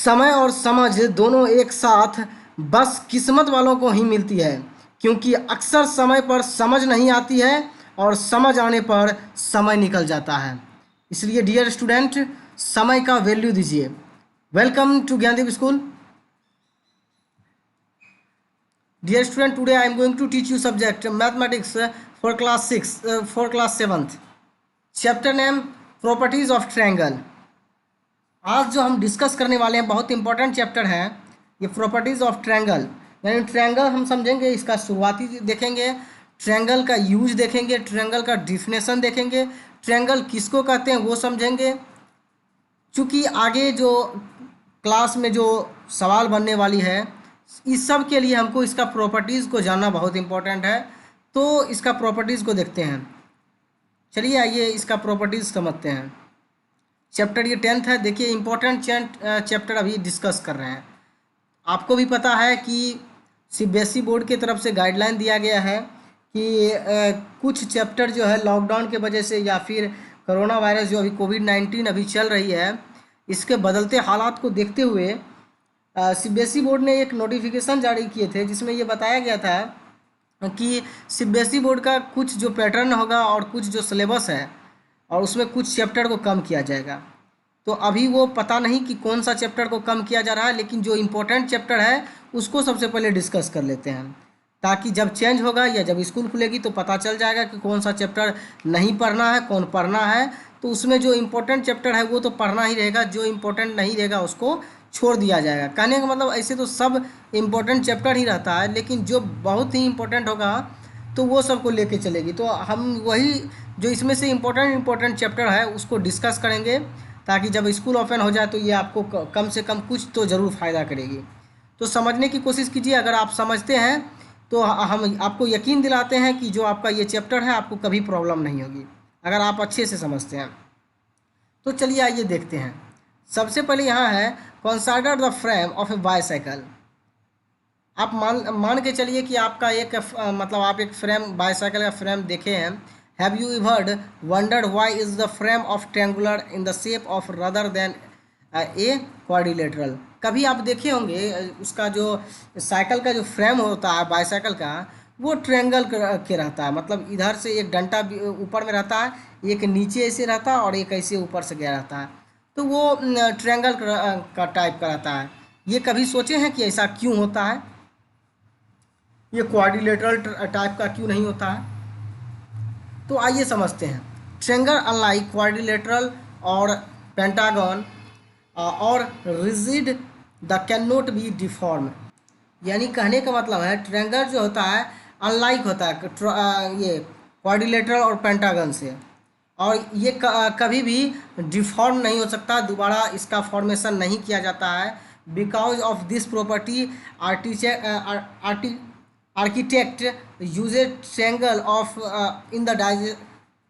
समय और समझ दोनों एक साथ बस किस्मत वालों को ही मिलती है, क्योंकि अक्सर समय पर समझ नहीं आती है और समझ आने पर समय निकल जाता है। इसलिए डियर स्टूडेंट, समय का वैल्यू दीजिए। Welcome to Gyandeep school. Dear student, today I am going to teach you subject mathematics for class 6 for class 7th। Chapter name properties of triangle. आज जो हम डिस्कस करने वाले हैं बहुत इंपॉर्टेंट चैप्टर है ये प्रॉपर्टीज ऑफ ट्रायंगल। यानी ट्रायंगल हम समझेंगे, इसका शुरुआती देखेंगे, ट्रायंगल का यूज देखेंगे, ट्रायंगल का डिफिनेशन देखेंगे, ट्रायंगल किसको कहते हैं वो समझेंगे। चूँकि आगे जो क्लास में जो सवाल बनने वाली है इस सब के लिए हमको इसका प्रॉपर्टीज़ को जानना बहुत इंपॉर्टेंट है। तो इसका प्रॉपर्टीज़ को देखते हैं। चलिए आइए इसका प्रॉपर्टीज़ समझते हैं। चैप्टर ये 10th है। देखिए इंपॉर्टेंट चैप्टर अभी डिस्कस कर रहे हैं। आपको भी पता है कि सीबीएसई बोर्ड की तरफ से गाइडलाइन दिया गया है कि कुछ चैप्टर जो है लॉकडाउन के वजह से या फिर कोरोना वायरस जो अभी कोविड-19 अभी चल रही है इसके बदलते हालात को देखते हुए सीबीएसई बोर्ड ने एक नोटिफिकेशन जारी किए थे जिसमें ये बताया गया था कि सीबीएसई बोर्ड का कुछ जो पैटर्न होगा और कुछ जो सिलेबस है और उसमें कुछ चैप्टर को कम किया जाएगा। तो अभी वो पता नहीं कि कौन सा चैप्टर को कम किया जा रहा है, लेकिन जो इम्पोर्टेंट चैप्टर है उसको सबसे पहले डिस्कस कर लेते हैं, ताकि जब चेंज होगा या जब स्कूल खुलेगी तो पता चल जाएगा कि कौन सा चैप्टर नहीं पढ़ना है, कौन पढ़ना है। तो उसमें जो इम्पोर्टेंट चैप्टर है वो तो पढ़ना ही रहेगा, जो इम्पोर्टेंट नहीं रहेगा उसको छोड़ दिया जाएगा। कहने का मतलब ऐसे तो सब इम्पोर्टेंट चैप्टर ही रहता है, लेकिन जो बहुत ही इम्पोर्टेंट होगा तो वो सबको लेके चलेगी। तो हम वही जो इसमें से इम्पोर्टेंट चैप्टर है उसको डिस्कस करेंगे, ताकि जब स्कूल ओपन हो जाए तो ये आपको कम से कम कुछ तो ज़रूर फ़ायदा करेगी। तो समझने की कोशिश कीजिए। अगर आप समझते हैं तो हम आपको यकीन दिलाते हैं कि जो आपका ये चैप्टर है आपको कभी प्रॉब्लम नहीं होगी, अगर आप अच्छे से समझते हैं। तो चलिए आइए देखते हैं। सबसे पहले यहाँ है consider the frame of A bicycle. आप मान के चलिए कि आपका एक मतलब आप एक फ्रेम बाईसाइकिल का फ्रेम देखे हैं। Have you ever wondered why is the frame of triangular in the shape of rather than a quadrilateral. कभी आप देखे होंगे उसका जो साइकिल का जो फ्रेम होता है बाईसाइकिल का वो ट्रायंगल के रहता है, मतलब इधर से एक डंटा ऊपर में रहता है, एक नीचे ऐसे रहता है और एक ऐसे ऊपर से गया रहता है। तो वो ट्रायंगल का टाइप का रहता है। ये कभी सोचे हैं कि ऐसा क्यों होता है, ये क्वाड्रिलेटरल टाइप का क्यों नहीं होता है? तो आइए समझते हैं। ट्रायंगल अनलाइक क्वाड्रिलेटरल और पेंटागन और rigid the can not be deform. यानी कहने का मतलब है ट्रायंगल जो होता है अनलाइक होता है ये क्वाड्रिलेटरल और पेंटागन से, और ये कभी भी डिफॉर्म नहीं हो सकता, दोबारा इसका फॉर्मेशन नहीं किया जाता है। Because of this property architect uses triangle of in the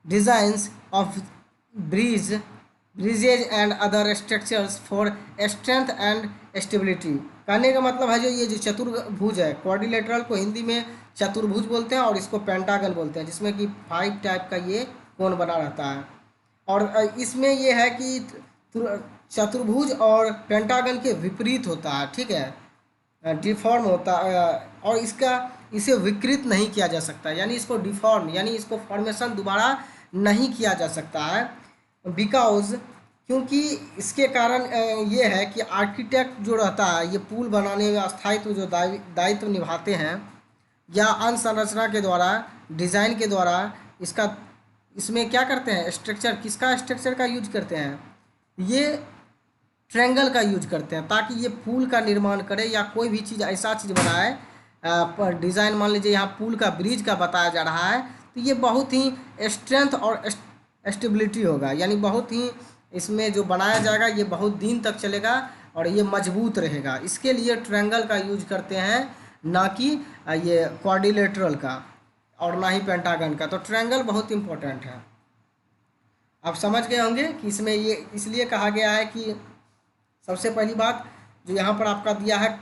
designs of bridges and other structures for strength and stability। कहने का मतलब है जो ये जो चतुर्भुज है, क्वाड्रिलेटरल को हिंदी में चतुर्भुज बोलते हैं और इसको पेंटागन बोलते हैं, जिसमें कि 5 टाइप का ये कोण बना रहता है। और इसमें ये है कि चतुर्भुज और पेंटागन के विपरीत होता है, ठीक है, डिफॉर्म होता है, और इसे विकृत नहीं किया जा सकता, यानी इसको डिफॉर्म यानी इसको फॉर्मेशन दोबारा नहीं किया जा सकता है। बिकॉज क्योंकि इसके कारण ये है कि आर्किटेक्ट जो रहता है ये पुल बनाने में स्थायित्व जो दायित्व निभाते हैं या संरचना के द्वारा डिज़ाइन के द्वारा इसमें क्या करते हैं, स्ट्रक्चर किसका स्ट्रक्चर का यूज करते हैं, ये ट्रायंगल का यूज करते हैं, ताकि ये पुल का निर्माण करे या कोई भी चीज़ ऐसा चीज़ बनाए पर डिज़ाइन। मान लीजिए यहाँ पुल का ब्रिज का बताया जा रहा है तो ये बहुत ही स्ट्रेंथ और स्टेबिलिटी होगा, यानी बहुत ही इसमें जो बनाया जाएगा ये बहुत दिन तक चलेगा और ये मजबूत रहेगा। इसके लिए ट्रायंगल का यूज करते हैं, ना कि ये क्वाड्रिलेटरल का और ना ही पेंटागन का। तो ट्रायंगल बहुत इंपॉर्टेंट है। आप समझ गए होंगे कि इसमें ये इसलिए कहा गया है कि सबसे पहली बात जो यहाँ पर आपका दिया है,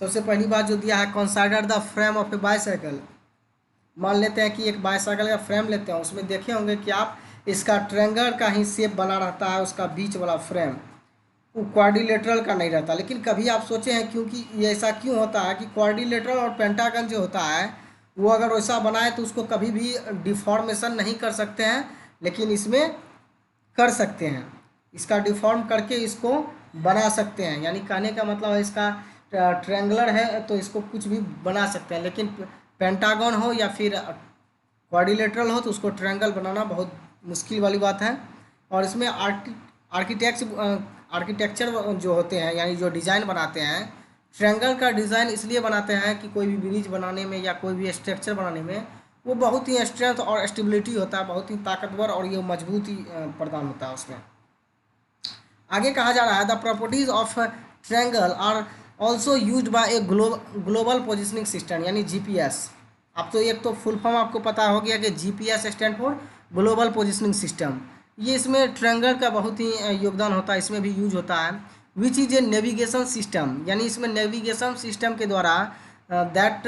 सबसे पहली बात जो दिया है consider the frame of A bicycle. मान लेते हैं कि एक बाईसाइकिल का फ्रेम लेते हैं, उसमें देखे होंगे कि आप इसका ट्रायंगल का ही शेप बना रहता है, उसका बीच वाला फ्रेम। क्वाड्रिलेटरल का नहीं रहता। लेकिन कभी आप सोचे हैं क्योंकि ये ऐसा क्यों होता है कि क्वाड्रिलेटरल और पेंटागन जो होता है वो अगर वैसा बनाए तो उसको कभी भी डिफॉर्मेशन नहीं कर सकते हैं, लेकिन इसमें कर सकते हैं। इसका डिफॉर्म करके इसको बना सकते हैं, यानी कहने का मतलब है इसका ट्रेंगुलर है तो इसको कुछ भी बना सकते हैं, लेकिन पेंटागन हो या फिर क्वाड्रिलेटरल हो तो उसको ट्रायंगल बनाना बहुत मुश्किल वाली बात है। और इसमें आर्किटेक्चर जो होते हैं, यानी जो डिज़ाइन बनाते हैं, ट्रायंगल का डिज़ाइन इसलिए बनाते हैं कि कोई भी ब्रिज बनाने में या कोई भी स्ट्रक्चर बनाने में वो बहुत ही स्ट्रेंथ और स्टेबिलिटी होता है, बहुत ही ताकतवर और ये मजबूती प्रदान होता है उसमें। आगे कहा जा रहा है the properties of triangle are also use by a global positioning system, यानी जीपीएस। अब तो एक तो फुल फॉर्म आपको पता हो गया कि GPS stand for global positioning system. ये इसमें ट्रायंगल का बहुत ही योगदान होता है, इसमें भी यूज होता है। Which is a navigation system, यानी इसमें नेविगेशन सिस्टम के द्वारा that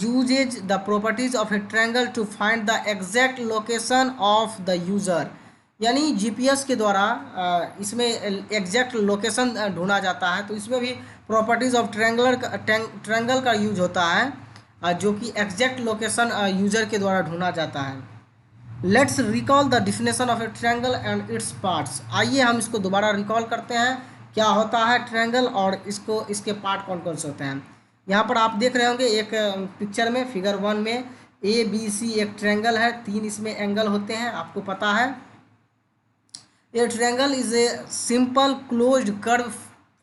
uses the properties of a triangle to find the exact location of the user, यानी जीपीएस के द्वारा इसमें एग्जैक्ट लोकेशन ढूंढा जाता है। तो इसमें भी प्रॉपर्टीज़ ऑफ ट्रायंगल का यूज होता है, जो कि एग्जैक्ट लोकेशन यूजर के द्वारा ढूंढा जाता है। Let's recall the definition of a triangle and its parts. आइए हम इसको दोबारा रिकॉल करते हैं, क्या होता है ट्रायंगल और इसके पार्ट कौन कौन से होते हैं। यहाँ पर आप देख रहे होंगे एक पिक्चर में, फिगर 1 में ABC एक ट्रायंगल है, 3 इसमें एंगल होते हैं, आपको पता है। ए triangle is a simple closed curve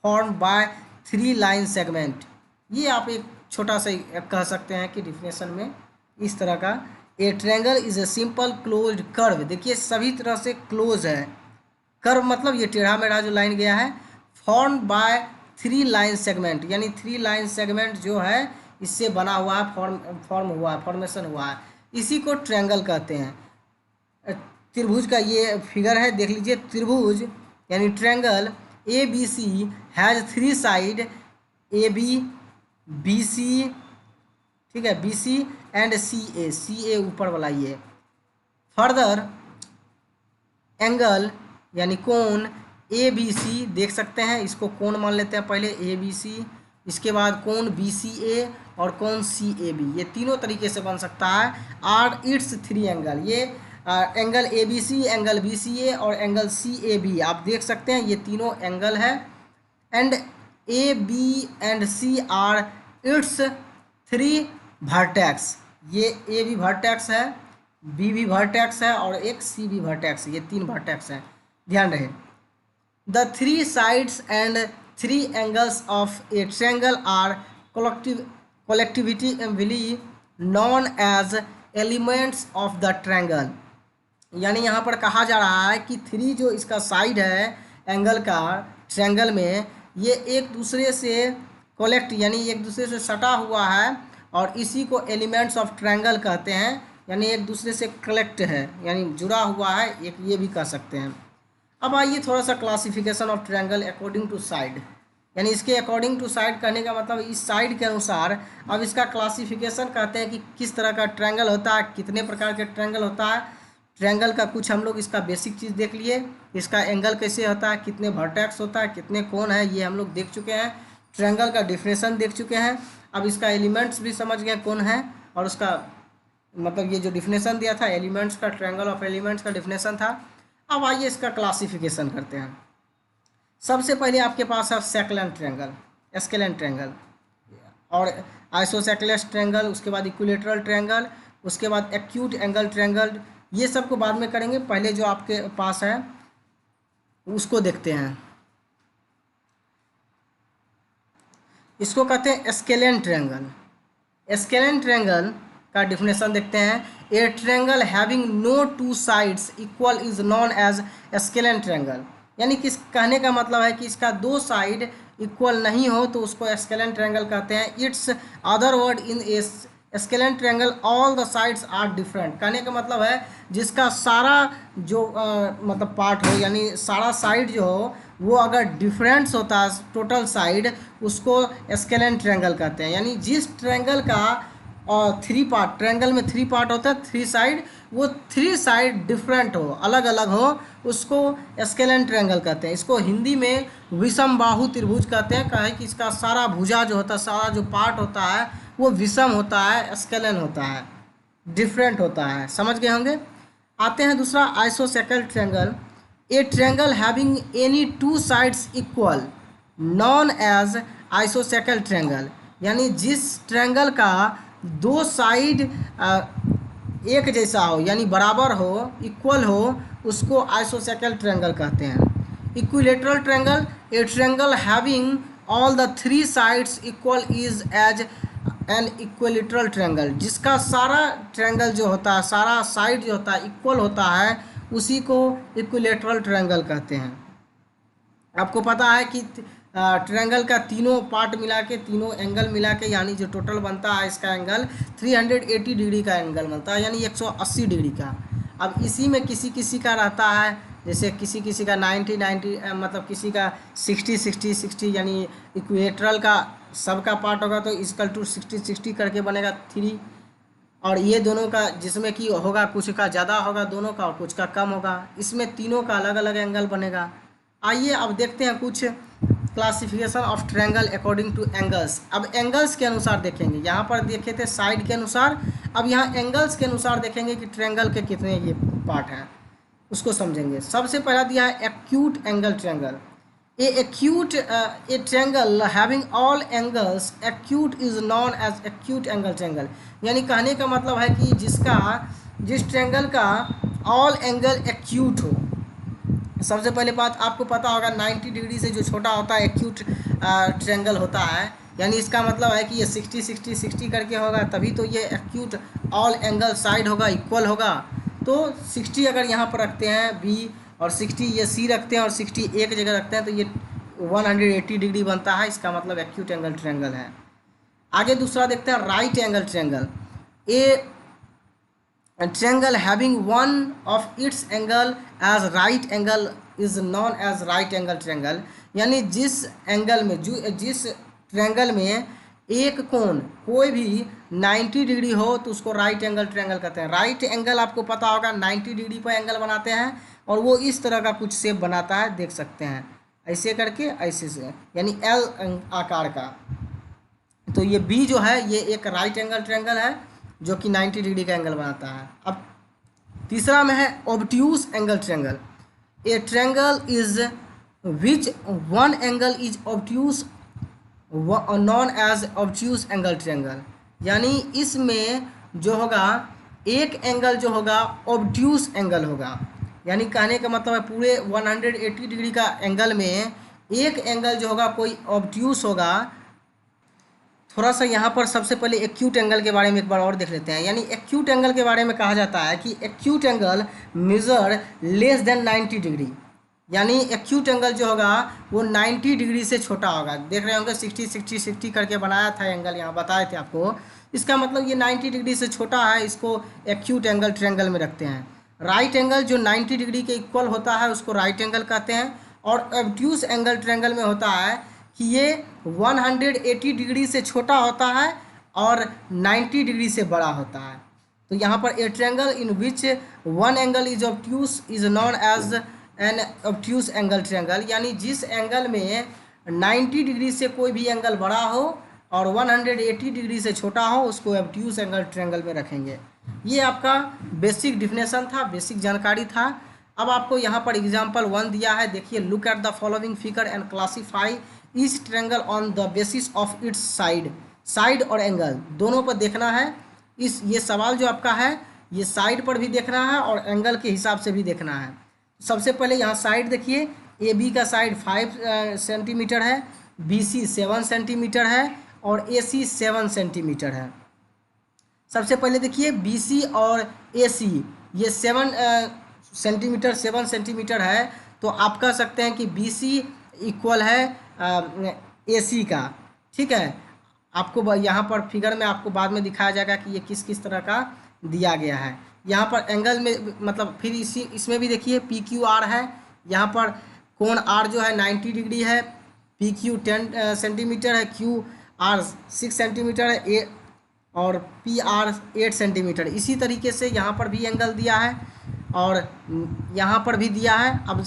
form by 3 line segment. ये आप एक छोटा सा कह सकते हैं कि डिफिनेशन में इस तरह का, ए triangle is a simple closed curve. देखिए सभी तरह से क्लोज है, कर्व मतलब ये टेढ़ा मेढ़ा जो लाइन गया है, फॉर्म बाय 3 लाइन सेगमेंट, यानी 3 लाइन सेगमेंट जो है इससे बना हुआ है, फॉर्म हुआ है, फॉर्मेशन हुआ है, इसी को ट्रायंगल कहते हैं। त्रिभुज का ये फिगर है, देख लीजिए। त्रिभुज यानी triangle ABC has 3 side, AB BC, ठीक है, BC एंड CA ऊपर वाला ये। फर्दर एंगल यानी कोण ABC देख सकते हैं, इसको कोण मान लेते हैं पहले ABC, इसके बाद कोण BCA और कोण CAB, ये तीनों तरीके से बन सकता है। आर इट्स 3 एंगल, ये एंगल ABC, एंगल BCA और एंगल CAB आप देख सकते हैं, ये तीनों एंगल है। And AB and C are its 3 vertex, ये A भी वर्टेक्स है, B भी वर्टेक्स है और एक C भी वर्टेक्स, ये 3 वर्टेक्स हैं, ध्यान रहे। The 3 sides and 3 angles of a triangle are collectively known as elements of the triangle, यानी यहाँ पर कहा जा रहा है कि 3 जो इसका साइड है एंगल का ट्रायंगल में, ये एक दूसरे से कलेक्ट यानी एक दूसरे से सटा हुआ है और इसी को एलिमेंट्स ऑफ ट्रायंगल कहते हैं, यानी एक दूसरे से कलेक्ट है यानी जुड़ा हुआ है, एक ये भी कह सकते हैं। अब आइए थोड़ा सा classification of triangle according to side, यानी इसके अकॉर्डिंग टू साइड कहने का मतलब इस साइड के अनुसार अब इसका क्लासिफिकेशन कहते हैं कि किस तरह का ट्रायंगल होता है, कितने प्रकार के ट्रायंगल होता है। ट्रायंगल का कुछ हम लोग इसका बेसिक चीज़ देख लिए, इसका एंगल कैसे होता है, कितने वर्टेक्स होता है, कितने कोण है, ये हम लोग देख चुके हैं। ट्रायंगल का डिफिनेशन देख चुके हैं, अब इसका एलिमेंट्स भी समझ गए कौन है, और उसका मतलब ये जो डिफिनेशन दिया था एलिमेंट्स का, ट्रायंगल ऑफ एलिमेंट्स का डिफिनेशन था। अब आइए इसका क्लासिफिकेशन करते हैं। सबसे पहले आपके पास है सेकलेंट ट्रायंगल, स्केलेंट ट्रायंगल और आइसोसेकलेस ट्रायंगल, उसके बाद इक्विलेटरल ट्रायंगल, उसके बाद एक्यूट एंगल ट्रायंगल, ये सब को बाद में करेंगे, पहले जो आपके पास है उसको देखते हैं। इसको कहते हैं स्केलेंट ट्रायंगल। स्केलेंट ट्रायंगल का डिफिनेशन देखते हैं। A triangle having no 2 sides equal is known as scalene triangle, यानी कि कहने का मतलब है कि इसका 2 साइड इक्वल नहीं हो तो उसको स्केलेंट ट्रायंगल कहते हैं। It's other word in a scalene triangle all the sides are different, कहने का मतलब है जिसका सारा जो मतलब पार्ट हो यानी सारा साइड जो हो वो अगर डिफरेंस होता है टोटल साइड, उसको स्केलेंट ट्रायंगल कहते हैं। यानी जिस ट्रायंगल का और थ्री पार्ट, ट्रायंगल में थ्री पार्ट होता है, थ्री साइड, वो थ्री साइड डिफरेंट हो, अलग अलग हो, उसको स्केलेन ट्रायंगल कहते हैं। इसको हिंदी में विषम बाहु त्रिभुज कहते हैं, कहे कि इसका सारा भुजा जो होता है, सारा जो पार्ट होता है वो विषम होता है, स्केलेन होता है, डिफरेंट होता है। समझ गए होंगे। आते हैं दूसरा, आइसोसेकल triangle. A triangle having any two sides equal known as आइसोसेकल ट्रायंगल, यानी जिस ट्रायंगल का दो साइड एक जैसा हो, यानी बराबर हो, इक्वल हो, उसको आइसोसेकल ट्रायंगल कहते हैं। Equilateral triangle, a triangle having all the three sides equal is as an equilateral triangle, जिसका सारा ट्रायंगल जो होता है, सारा साइड जो होता है इक्वल होता है, उसी को इक्विलेटरल ट्रायंगल कहते हैं। आपको पता है कि ट्रायंगल का तीनों पार्ट मिला के, तीनों एंगल मिला के, यानी जो टोटल बनता है इसका एंगल 380 डिग्री का एंगल बनता है, यानी 180 डिग्री का। अब इसी में किसी किसी का रहता है, जैसे किसी किसी का 90 मतलब किसी का 60 यानी इक्वेटरल का सबका पार्ट होगा तो इक्वल टू 60 करके बनेगा 3, और ये दोनों का जिसमें कि होगा कुछ का ज़्यादा होगा दोनों का और कुछ का कम होगा, इसमें तीनों का अलग अलग एंगल बनेगा। आइए अब देखते हैं कुछ classification of triangle according two angles. अब एंगल्स के अनुसार देखेंगे, यहाँ पर देखे थे साइड के अनुसार, अब यहाँ एंगल्स के अनुसार देखेंगे कि ट्रायंगल के कितने ये पार्ट हैं, उसको समझेंगे। सबसे पहला दिया है acute angle triangle. A triangle having all angles acute is known as acute angle triangle, यानी कहने का मतलब है कि जिस ट्रायंगल का ऑल एंगल एक्यूट हो। सबसे पहले बात आपको पता होगा 90 डिग्री से जो छोटा होता है एक्यूट ट्रायंगल होता है, यानी इसका मतलब है कि ये 60 करके होगा, तभी तो ये एक्यूट ऑल एंगल साइड होगा, इक्वल होगा। तो 60 अगर यहाँ पर रखते हैं बी, और 60 ये सी रखते हैं, और 60 एक जगह रखते हैं, तो ये 180 डिग्री बनता है, इसका मतलब एक्यूट एंगल ट्रायंगल है। आगे दूसरा देखते हैं right angle triangle. A triangle having one of its angle as right angle is known as right angle triangle, यानी जिस एंगल में जिस ट्रायंगल में एक कोण कोई भी 90 डिग्री हो तो उसको राइट एंगल ट्रायंगल कहते हैं। राइट एंगल आपको पता होगा 90 डिग्री पर एंगल बनाते हैं, और वो इस तरह का कुछ शेप बनाता है, देख सकते हैं ऐसे करके, ऐसे से, यानी एल आकार का। तो ये बी जो है ये एक राइट एंगल ट्रायंगल है जो कि 90 डिग्री का एंगल बनाता है। अब तीसरा में है obtuse angle triangle. A triangle is which one angle is obtuse known as obtuse angle triangle, यानी इसमें जो होगा एक एंगल जो होगा ऑब्ट्यूज एंगल होगा, यानी कहने का मतलब है पूरे 180 डिग्री का एंगल में एक एंगल जो होगा कोई ऑब्ट्यूज होगा। थोड़ा सा यहाँ पर सबसे पहले एक्यूट एंगल के बारे में एक बार और देख लेते हैं। यानी एक्यूट एंगल के बारे में कहा जाता है कि acute angle measure less than 90 degree, यानी एक्यूट एंगल जो होगा वो 90 डिग्री से छोटा होगा। देख रहे होंगे 60 करके बनाया था एंगल, यहाँ बताए थे आपको, इसका मतलब ये 90 डिग्री से छोटा है, इसको एक्यूट एंगल ट्रायंगल में रखते हैं। राइट एंगल जो 90 डिग्री के इक्वल होता है उसको राइट एंगल कहते हैं, और ऑब्ट्यूज एंगल ट्रायंगल में होता है कि ये 180 डिग्री से छोटा होता है और 90 डिग्री से बड़ा होता है। तो यहाँ पर a triangle in which one angle is obtuse is known as an obtuse angle triangle, यानी जिस एंगल में 90 डिग्री से कोई भी एंगल बड़ा हो और 180 डिग्री से छोटा हो उसको ऑब्ट्यूज एंगल ट्रायंगल में रखेंगे। ये आपका बेसिक डिफिनेशन था, बेसिक जानकारी था। अब आपको यहाँ पर एग्जाम्पल 1 दिया है, देखिए, look at the following figure and classify each triangle on the basis of its side और एंगल दोनों पर देखना है। ये सवाल जो आपका है ये साइड पर भी देखना है और एंगल के हिसाब से भी देखना है। सबसे पहले यहाँ साइड देखिए, ए बी का साइड 5 सेंटीमीटर है, बी सी 7 सेंटीमीटर है, और ए सी 7 सेंटीमीटर है। सबसे पहले देखिए बी सी और ए सी ये 7 सेंटीमीटर है, तो आप कह सकते हैं कि बी सी इक्वल है ए सी का। ठीक है, आपको यहाँ पर फिगर में आपको बाद में दिखाया जाएगा कि ये किस किस तरह का दिया गया है। यहाँ पर एंगल में मतलब फिर इसमें भी देखिए पी क्यू आर है, यहाँ पर कोण आर जो है 90 डिग्री है, पी क्यू 10 सेंटीमीटर है, क्यू आर 6 सेंटीमीटर है, और पी आर 8 सेंटीमीटर। इसी तरीके से यहाँ पर भी एंगल दिया है और यहाँ पर भी दिया है। अब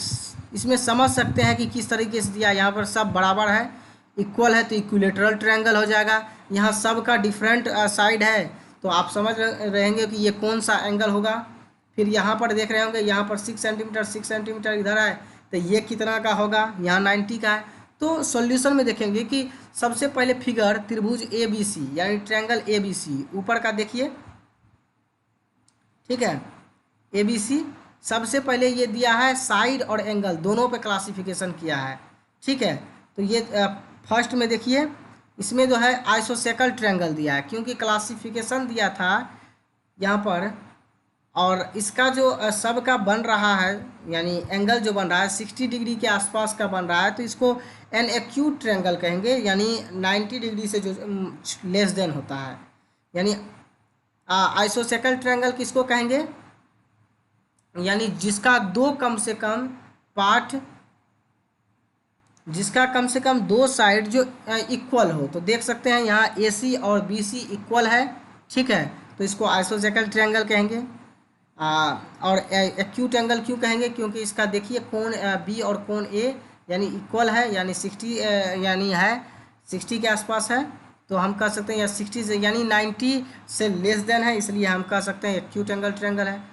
इसमें समझ सकते हैं कि किस तरीके से दिया है। यहाँ पर सब बराबर है, इक्वल है, तो इक्विलेटरल ट्रायंगल हो जाएगा। यहाँ सब का डिफरेंट साइड है, तो आप समझ रहेंगे कि ये कौन सा एंगल होगा। फिर यहाँ पर देख रहे होंगे, यहाँ पर 6 सेंटीमीटर 6 सेंटीमीटर इधर है, तो ये कितना का होगा, यहाँ 90 का है। तो सॉल्यूशन में देखेंगे कि सबसे पहले फिगर त्रिभुज ए बी सी यानी ट्रायंगल ए बी सी ऊपर का देखिए, ठीक है। ए बी सी सबसे पहले ये दिया है, साइड और एंगल दोनों पे क्लासिफिकेशन किया है, ठीक है। तो ये फर्स्ट में देखिए, इसमें जो है आइसोसेकल ट्रायंगल दिया है, क्योंकि क्लासिफिकेशन दिया था यहाँ पर। और इसका जो सब का बन रहा है, यानी एंगल जो बन रहा है 60 डिग्री के आसपास का बन रहा है, तो इसको एन एक्यूट ट्रायंगल कहेंगे, यानी 90 डिग्री से जो लेस देन होता है। यानी आइसोसेकल ट्रायंगल किसको कहेंगे, यानी जिसका कम से कम पार्ट, जिसका कम से कम दो साइड जो इक्वल हो। तो देख सकते हैं यहाँ ए सी और बी सी इक्वल है, ठीक है, तो इसको आइसोसेकल ट्रायंगल कहेंगे। और एक्यूट एंगल क्यों कहेंगे, क्योंकि इसका देखिए कोण बी और कोण ए यानी इक्वल है, यानी 60 यानी है 60 के आसपास है, तो हम कह सकते हैं या 60 से यानी 90 से लेस देन है, इसलिए हम कह सकते हैं एक्यूट एंगल ट्रायंगल है।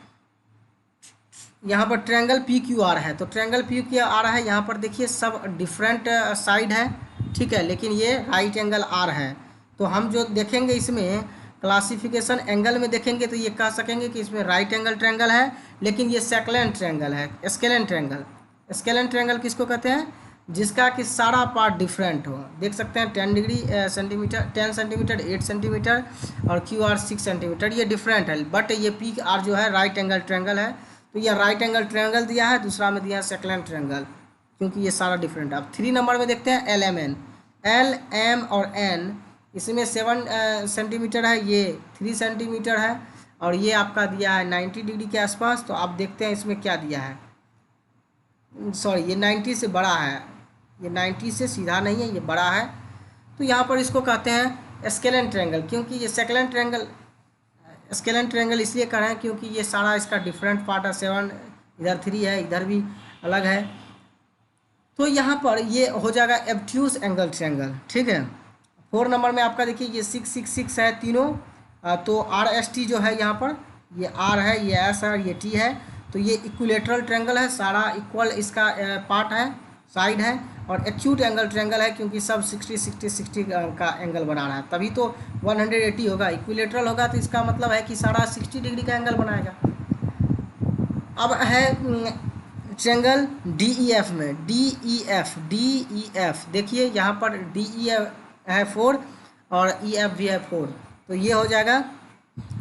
यहाँ पर ट्रायंगल पी क्यू आर है, तो ट्रायंगल पी क्यू आर है, यहाँ पर देखिए सब डिफरेंट साइड है, ठीक है, लेकिन ये राइट एंगल आर है। तो हम जो देखेंगे इसमें क्लासिफिकेशन एंगल में देखेंगे तो ये कह सकेंगे कि इसमें राइट एंगल ट्रायंगल है, लेकिन ये सेकलेन ट्रायंगल है, स्केलेन ट्रायंगल। स्केलेन ट्रायंगल किसको कहते हैं, जिसका कि सारा पार्ट डिफरेंट हो। देख सकते हैं 10 डिग्री सेंटीमीटर 10 सेंटीमीटर 8 सेंटीमीटर और क्यू आर 6 सेंटीमीटर, ये डिफरेंट है, बट ये पी आर जो है राइट एंगल ट्रायंगल है। तो ये राइट एंगल ट्रायंगल दिया है, दूसरा में दिया है सेकलेन ट्रायंगल, क्योंकि ये सारा डिफरेंट है। अब 3 नंबर में देखते हैं L M N. L M और एन, इसमें 7 सेंटीमीटर है, ये 3 सेंटीमीटर है, और ये आपका दिया है 90 डिग्री के आसपास। तो आप देखते हैं इसमें क्या दिया है, सॉरी ये 90 से बड़ा है, ये 90 से सीधा नहीं है, ये बड़ा है। तो यहाँ पर इसको कहते हैं स्केलेन ट्रायंगल, क्योंकि ये सेकलेन ट्रायंगल स्केलेन ट्रायंगल इसलिए कर रहे हैं क्योंकि ये सारा इसका डिफरेंट पार्ट है, 7 इधर 3 है, इधर भी अलग है। तो यहाँ पर ये हो जाएगा एब्ट्यूज एंगल ट्रायंगल, ठीक है। 4 नंबर में आपका देखिए ये 6 6 6 है तीनों, तो आर एस टी जो है यहाँ पर, ये आर है, ये एस है और ये टी है, तो ये इक्विलेटरल ट्रायंगल है, सारा इक्वल इसका पार्ट है, साइड है। और एक्यूट एंगल ट्रायंगल है, क्योंकि सब 60 60 60 का एंगल बना रहा है, तभी तो 180 होगा। इक्विलेटरल होगा तो इसका मतलब है कि सारा 60 डिग्री का एंगल बनाएगा। अब है ट्रायंगल डी ई एफ में, डी ई एफ देखिए यहाँ पर डी ई एफ है 4 और ई एफ भी है 4, तो ये हो जाएगा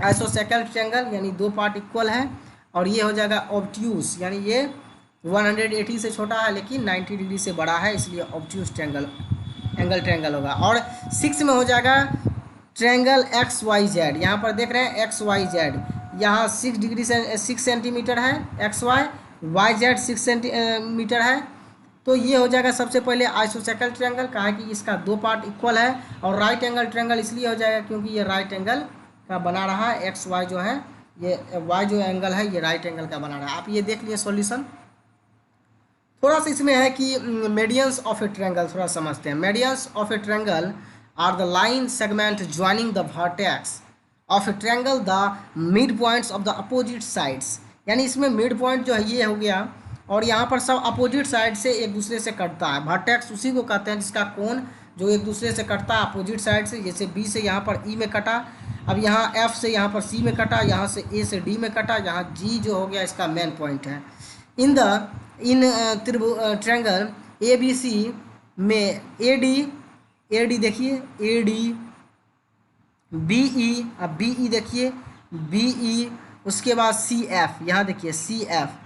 आइसोसेकल ट्रायंगल, यानी दो पार्ट इक्वल है। और ये हो जाएगा ऑब्ट्यूज, यानी ये 180 से छोटा है लेकिन 90 डिग्री से बड़ा है, इसलिए ऑब्ट्यूज ट्रायंगल एंगल ट्रायंगल होगा। और 6 में हो जाएगा ट्रायंगल एक्स वाई जेड। यहाँ पर देख रहे हैं एक्स वाई जेड, यहाँ 6 डिग्री से 6 सेंटीमीटर है X Y, Y Z 6 centimetre है। तो ये हो जाएगा सबसे पहले आइसोसेकल ट्रायंगल, कहा कि इसका दो पार्ट इक्वल है। और राइट एंगल ट्रायंगल इसलिए हो जाएगा क्योंकि ये राइट एंगल का बना रहा है, एक्स वाई जो है, ये वाई जो एंगल है ये राइट एंगल का बना रहा है। आप ये देख लिए सॉल्यूशन। थोड़ा सा इसमें है कि मीडियंस ऑफ ए ट्रायंगल थोड़ा समझते हैं। Medians of a triangle are the line segment joining the vertex of a triangle the mid points of the opposite sides. यानी इसमें मिड पॉइंट जो है ये हो गया, और यहाँ पर सब अपोजिट साइड से एक दूसरे से कटता है। वर्टेक्स उसी को कहते हैं जिसका कोण जो एक दूसरे से कटता है अपोजिट साइड से। जैसे बी से यहाँ पर ई में कटा, अब यहाँ एफ से यहाँ पर सी में कटा, यहाँ से ए से डी में कटा, यहाँ जी जो हो गया इसका मेन पॉइंट है। In triangle A B C में ए डी देखिए, ए डी बी ई, अब बी ई देखिए बी ई, उसके बाद सी एफ, यहाँ देखिए C F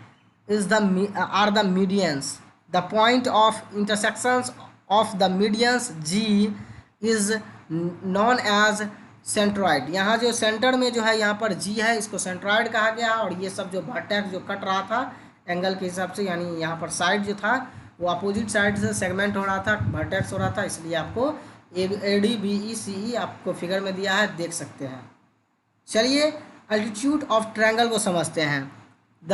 is are the medians. The point of intersections of the medians G is known as centroid. यहाँ जो सेंटर में जो है यहाँ पर G है, इसको सेंट्रॉइड कहा गया। और ये सब जो वर्टेक्स जो कट रहा था एंगल के हिसाब से, यानी यहाँ पर साइड जो था वो अपोजिट साइड से सेगमेंट हो रहा था, वर्टेक्स हो रहा था, इसलिए आपको ADBECE आपको फिगर में दिया है, देख सकते हैं। चलिए अल्टीट्यूड ऑफ ट्रायंगल को समझते हैं। द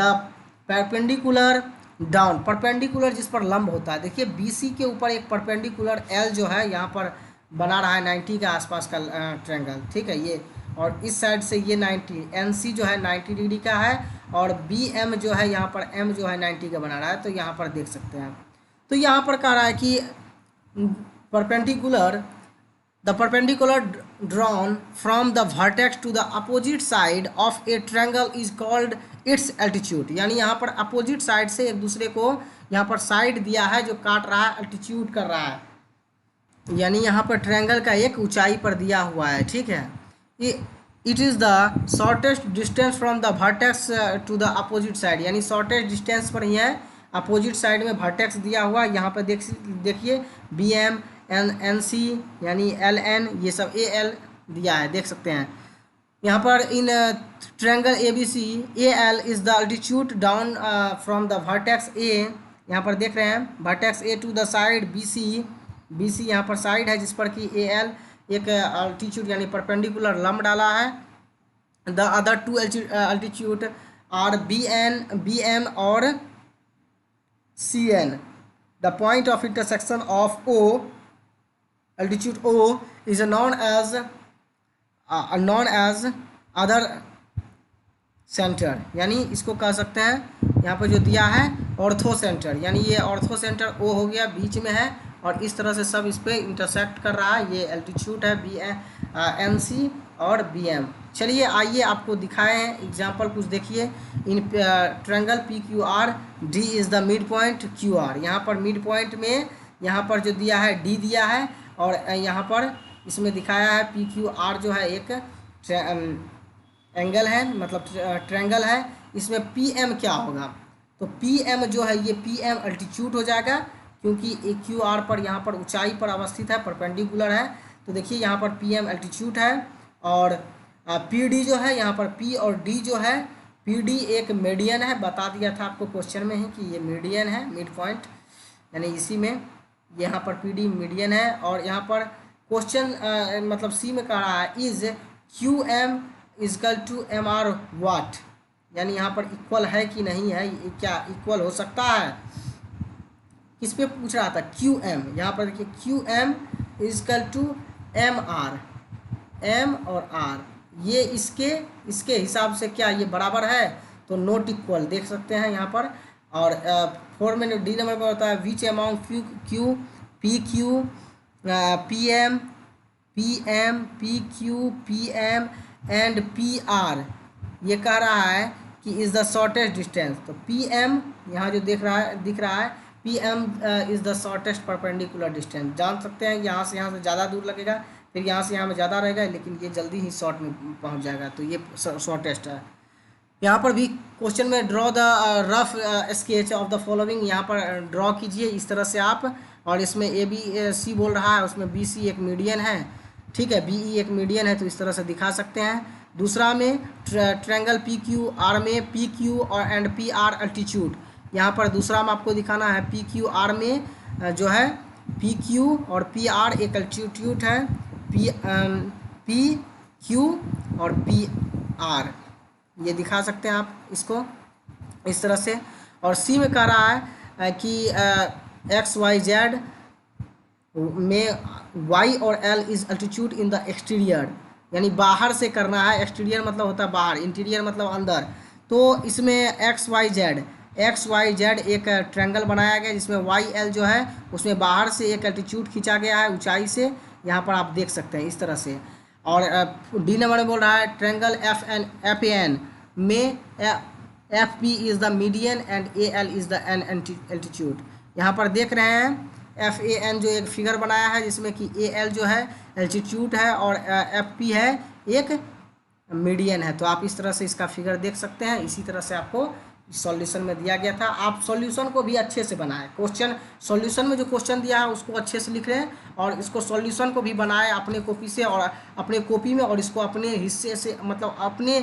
परपेंडिकुलर डाउन, परपेंडिकुलर जिस पर लंब होता है, देखिए BC के ऊपर एक परपेंडिकुलर L जो है यहाँ पर बना रहा है 90 के आसपास का ट्रायंगल, ठीक है ये, और इस साइड से ये 90, NC जो है 90 डिग्री का है, और BM जो है यहाँ पर M जो है 90 का बना रहा है, तो यहाँ पर देख सकते हैं। तो यहाँ पर कह रहा है कि perpendicular the perpendicular drawn from the vertex to the opposite side of a triangle is called its altitude। यानी यहाँ पर अपोजिट साइड से एक दूसरे को यहाँ पर साइड दिया है जो काट रहा है, अल्टीट्यूड कर रहा है, यानी यहाँ पर ट्रायंगल का एक ऊंचाई पर दिया हुआ है, ठीक है। It is the shortest distance from the vertex to the opposite side, यानी शॉर्टेस्ट डिस्टेंस पर ही है, अपोजिट साइड में वर्टेक्स दिया हुआ है। यहाँ पर देखिए BM NC यानी LN ये सब AL दिया है, देख सकते हैं। यहाँ पर in triangle ABC AL is the altitude down from the vertex A, यहाँ पर देख रहे हैं vertex A to the side BC यहाँ पर साइड है जिस पर कि AL एक अल्टीट्यूड यानी परपेंडिकुलर लंब डाला है। The other two altitude are BM और CN। The point of intersection of O, altitude O is known as other center, यानी इसको कह सकते हैं यहाँ पर जो दिया है ऑर्थो सेंटर, यानी ये ऑर्थो सेंटर O हो गया, बीच में है और इस तरह से सब इस पर इंटरसेक्ट कर रहा है। ये एल्टीट्यूड है NC और BM। चलिए आइए आपको दिखाए हैं एग्जाम्पल कुछ, देखिए। In triangle PQR D is the mid point QR, यहाँ पर मिड पॉइंट में यहाँ पर जो दिया है D दिया है, और यहाँ पर इसमें दिखाया है PQR जो है एक एंगल है, मतलब ट्रायंगल है। इसमें PM क्या होगा, तो PM जो है ये PM अल्टीट्यूड हो जाएगा, क्योंकि QR पर यहाँ पर ऊंचाई पर अवस्थित है, परपेंडिकुलर है। तो देखिए यहाँ पर PM अल्टीट्यूड है, और PD जो है यहाँ पर P और D जो है, PD एक मीडियन है, बता दिया था आपको क्वेश्चन में ही कि ये मीडियन है, मिड पॉइंट, यानी इसी में यहाँ पर PD मीडियन है। और यहाँ पर क्वेश्चन मतलब C में कह रहा है is QM equal to MR what, यानी यहाँ पर इक्वल है कि नहीं है, क्या इक्वल हो सकता है, किस पे पूछ रहा था, QM। यहाँ पर देखिए QM equal to MR, M और R, ये इसके हिसाब से क्या ये बराबर है, तो नॉट इक्वल, देख सकते हैं यहाँ पर। और 4 में D नंबर पर होता है विच amount Q PQ PM PQ PM and PR, ये कह रहा है कि इज़ द शॉर्टेस्ट डिस्टेंस। तो PM यहाँ जो दिख रहा है PM is the shortest perpendicular distance, जान सकते हैं यहाँ से ज़्यादा दूर लगेगा, फिर यहाँ से यहाँ में ज़्यादा रहेगा, लेकिन ये जल्दी ही शॉर्ट में पहुँच जाएगा, तो ये शॉर्टेस्ट है। यहाँ पर भी क्वेश्चन में draw the rough sketch of the following, यहाँ पर ड्रॉ कीजिए इस तरह से आप, और इसमें ABC बोल रहा है, उसमें BC एक मीडियन है, ठीक है, BE एक मीडियन है, तो इस तरह से दिखा सकते हैं। दूसरा में ट्रायंगल PQR में PQ और एंड PR अल्टीट्यूड, यहाँ पर दूसरा में आपको दिखाना है PQR में जो है PQ और PR एक अल्टीट्यूड है, PQ और PR, ये दिखा सकते हैं आप इसको इस तरह से। और C में कह रहा है कि XYZ में Y और L is altitude in the exterior, यानी बाहर से करना है, एक्सटीरियर मतलब होता है बाहर, इंटीरियर मतलब अंदर। तो इसमें XYZ एक ट्रायंगल बनाया गया जिसमें YL जो है उसमें बाहर से एक अल्टीट्यूड खींचा गया है ऊंचाई से, यहाँ पर आप देख सकते हैं इस तरह से। और D नंबर में बोल रहा है ट्रायंगल FAN में FP is the median and AL is the an altitude. यहाँ पर देख रहे हैं FAN जो एक फिगर बनाया है जिसमें कि AL जो है एल्टीट्यूड है और FP है एक मीडियन है, तो आप इस तरह से इसका फिगर देख सकते हैं। इसी तरह से आपको सॉल्यूशन में दिया गया था, आप सॉल्यूशन को भी अच्छे से बनाएं, क्वेश्चन सॉल्यूशन में जो क्वेश्चन दिया है उसको अच्छे से लिख रहे हैं, और इसको सॉल्यूशन को भी बनाएं अपने कॉपी से और अपने कॉपी में, और इसको अपने हिस्से से मतलब अपने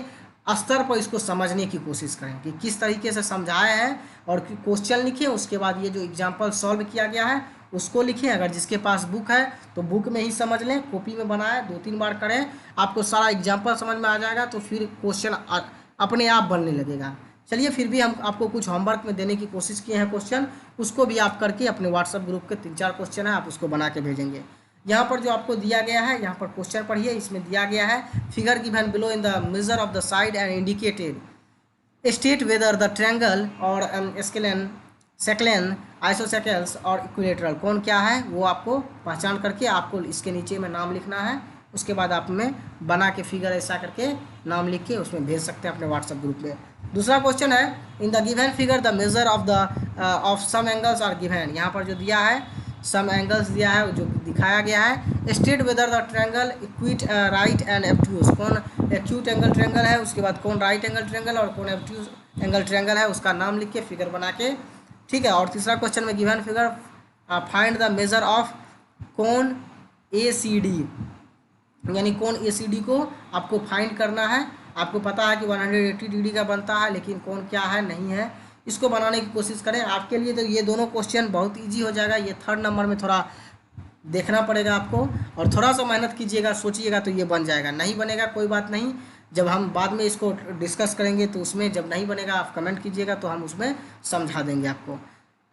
स्तर पर इसको समझने की कोशिश करें कि किस तरीके से समझाए हैं, और क्वेश्चन लिखें, उसके बाद ये जो एग्जाम्पल सॉल्व किया गया है उसको लिखें। अगर जिसके पास बुक है तो बुक में ही समझ लें, कॉपी में बनाएं, 2-3 बार करें, आपको सारा एग्जाम्पल समझ में आ जाएगा, तो फिर क्वेश्चन अपने आप बनने लगेगा। चलिए फिर भी हम आपको कुछ होमवर्क में देने की कोशिश किए हैं क्वेश्चन, उसको भी आप करके अपने व्हाट्सएप ग्रुप के 3-4 क्वेश्चन है, आप उसको बना के भेजेंगे। यहाँ पर जो आपको दिया गया है, यहाँ पर क्वेश्चन पढ़िए, इसमें दिया गया है figure given below in the measure of the side and indicated state whether the triangle और स्केलन सेकलेन आइसोसेकल्स और इक्विलेटरल कौन क्या है वो आपको पहचान करके आपको इसके नीचे में नाम लिखना है। उसके बाद आप में बना के फिगर ऐसा करके नाम लिख के उसमें भेज सकते हैं अपने व्हाट्सएप ग्रुप में। दूसरा क्वेश्चन है in the given figure the measure of some angles are given. यहाँ पर जो दिया है सम एंगल्स दिया है, जो दिखाया गया है। State whether the triangle is acute right and obtuse, कौन एक्यूट एंगल ट्रायंगल है, उसके बाद कौन राइट एंगल ट्रायंगल और कौन एब्ट्यूज एंगल ट्रायंगल है, उसका नाम लिख के फिगर बना के, ठीक है। और तीसरा क्वेश्चन में given figure find the measure of कौन ए सी डी, यानी कौन ए सी डी को आपको फाइंड करना है। आपको पता है कि 180 डिग्री का बनता है, लेकिन कौन क्या है नहीं है, इसको बनाने की कोशिश करें। आपके लिए तो ये दोनों क्वेश्चन बहुत इजी हो जाएगा। ये 3rd नंबर में थोड़ा देखना पड़ेगा आपको, और थोड़ा सा मेहनत कीजिएगा, सोचिएगा तो ये बन जाएगा। नहीं बनेगा कोई बात नहीं, जब हम बाद में इसको डिस्कस करेंगे तो उसमें जब नहीं बनेगा आप कमेंट कीजिएगा तो हम उसमें समझा देंगे आपको।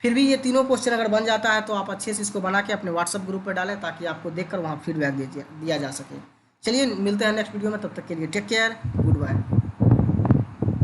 फिर भी ये तीनों क्वेश्चन अगर बन जाता है तो आप अच्छे से इसको बना के अपने व्हाट्सएप ग्रुप पर डालें, ताकि आपको देखकर वहाँ फीडबैक दिया जा सके। चलिए मिलते हैं नेक्स्ट वीडियो में, तब तक के लिए टेक केयर, गुड बाय।